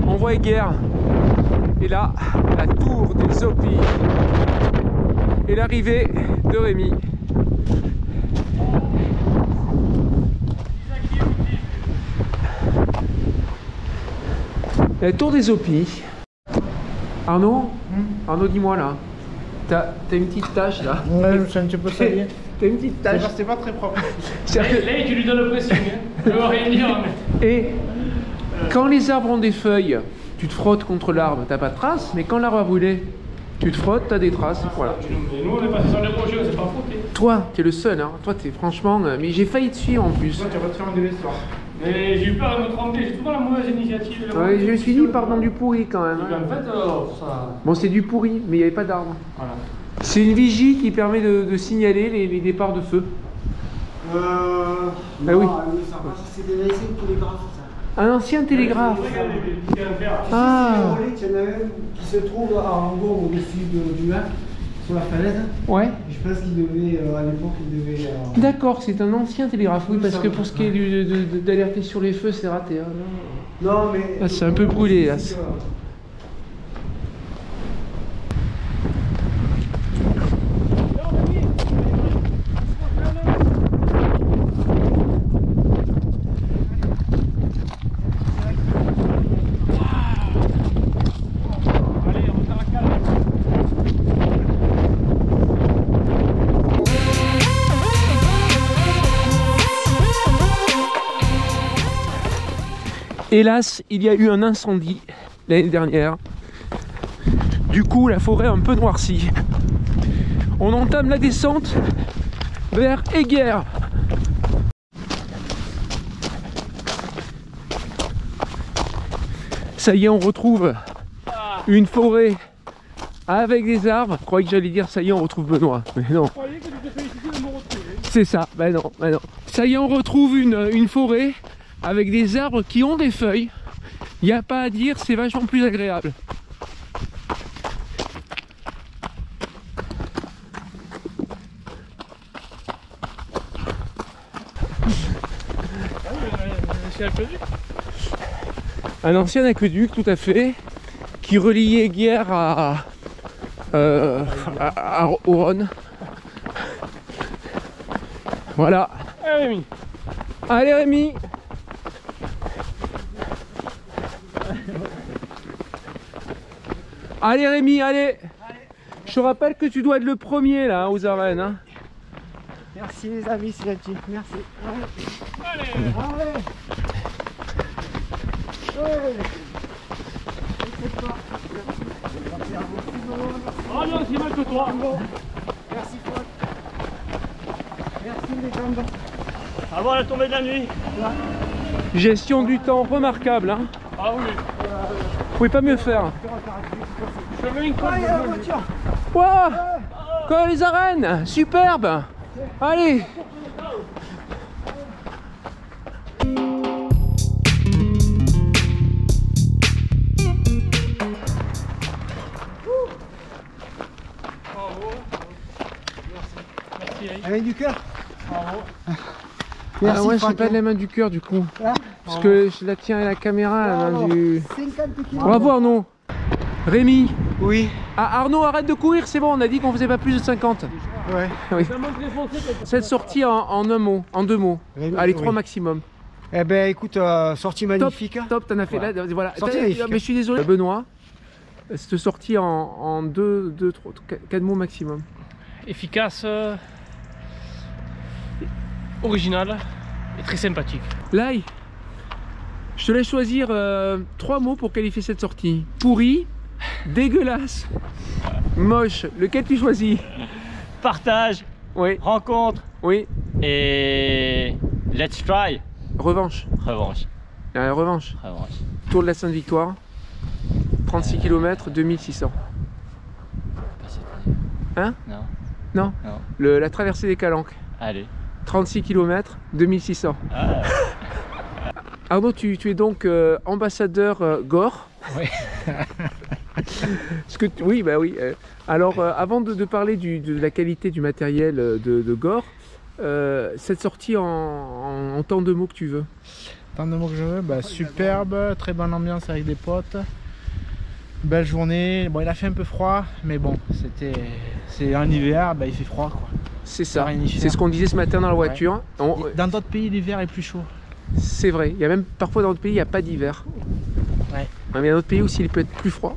On voit Eguerre. Et là, la tour des Opis. Et l'arrivée de Rémi. La tour des Opis. Arnaud, Arnaud, dis-moi là. T'as une petite tache là. Ouais, je suis un petit peu salié. T'as une petite tache. C'est pas très propre. Là, tu lui donnes le pressing. Hein. Je veux rien dire. Mais... Et quand les arbres ont des feuilles, tu te frottes contre l'arbre, t'as pas de traces. Mais quand l'arbre a brûlé, tu te frottes, t'as des traces. Voilà. Et nous, on est passé sur les rochers, on s'est pas frotté. Toi, t'es le seul. Hein. Toi, t'es franchement. Mais j'ai failli te suivre en plus. Toi, tu vas te faire engueuler ce soir. Mais j'ai eu peur de me tromper, j'ai toujours la mauvaise initiative. Ouais, je me suis dit, pardon, du pourri quand même. Et en fait, ça... Bon, c'est du pourri, mais il n'y avait pas d'arbre. Voilà. C'est une vigie qui permet de signaler les départs de feu. Ah oui. C'est des anciens télégraphes, ça. Un ancien télégraphe. Ah. Il y en a un qui se trouve en gros au-dessus du lac, sur la falaise. Ouais. Je pense qu'il devait, à l'époque, il devait... D'accord, c'est un ancien télégraphe, oui, parce que pour ce qui est d'alerter sur les feux, c'est raté. Hein. Non, mais... Là, c'est un peu brûlé, là. Hélas, il y a eu un incendie l'année dernière. Du coup, la forêt est un peu noircie. On entame la descente vers Eguerre. Ça y est, on retrouve une forêt avec des arbres. Je croyais que j'allais dire ça y est, on retrouve Benoît. Mais non. C'est ça, ben non, ben non. Ça y est, on retrouve une forêt avec des arbres qui ont des feuilles. Il n'y a pas à dire, c'est vachement plus agréable. Un ancien aqueduc, tout à fait, qui reliait Guerre à au Rhône. Voilà. Allez Rémi. Allez Rémi. Allez Rémi, allez. Je te rappelle que tu dois être le premier là aux arènes. Hein. Merci les amis, c'est gentil. Merci. Allez. Allez. Oh non, c'est mal que toi. Merci Claude. Merci les jambes. Avant la tombée de la nuit. Gestion du temps remarquable. Hein. Ah oui. Vous pouvez pas mieux faire. Chemin Allez, la voiture. Wow. Comme les arènes, superbe. Allez. Avec du cœur. Bravo. Merci, Ah ouais, je sais Franck. pas de la main du cœur du coup. Ah, Parce que je la tiens à la caméra, la main alors, du... 50 kilos. Bravo Arnaud. Rémi. Oui. Ah, Arnaud, arrête de courir, c'est bon, on a dit qu'on faisait pas plus de 50. Ouais. Oui. Ça manque les foncés, Cette sortie en un mot, en 2 mots. Rémi, Allez, oui. 3 maximum. Eh ben écoute, sortie magnifique. Top, t'en as fait Voilà. là, voilà. Sortie magnifique. Mais je suis désolé, Benoît. Cette sortie en 2, 4 mots maximum. efficace, original et très sympathique. Lai, je te laisse choisir 3 mots pour qualifier cette sortie. Pourri, dégueulasse, moche. Lequel tu choisis? Partage, Oui, rencontre oui. et let's try. Revanche. Revanche. Revanche. Revanche. Tour de la Sainte-Victoire. 36 km, 2600. Pas cette année. Hein? Non. Non. Non. La traversée des Calanques. Allez. 36 km, 2600. Ah. Arnaud, tu es donc ambassadeur Gore. Oui. Oui, bah oui. Alors, avant de parler de la qualité du matériel de Gore, cette sortie en tant de mots que tu veux. Tant de mots que je veux, bah, superbe, très bonne ambiance avec des potes. Belle journée. Bon, il a fait un peu froid, mais bon, c'est un hiver, bah, il fait froid quoi. C'est ça. rien y faire. C'est ce qu'on disait ce matin dans la voiture. Dans d'autres pays, l'hiver est plus chaud. C'est vrai. Il y a même parfois dans d'autres pays, il n'y a pas d'hiver. Ouais. Mais il y a d'autres pays aussi, il peut être plus froid.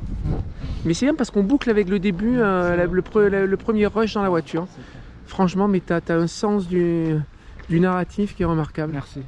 Mais c'est bien parce qu'on boucle avec le début, le premier rush dans la voiture. Franchement, mais tu as un sens du narratif qui est remarquable. Merci.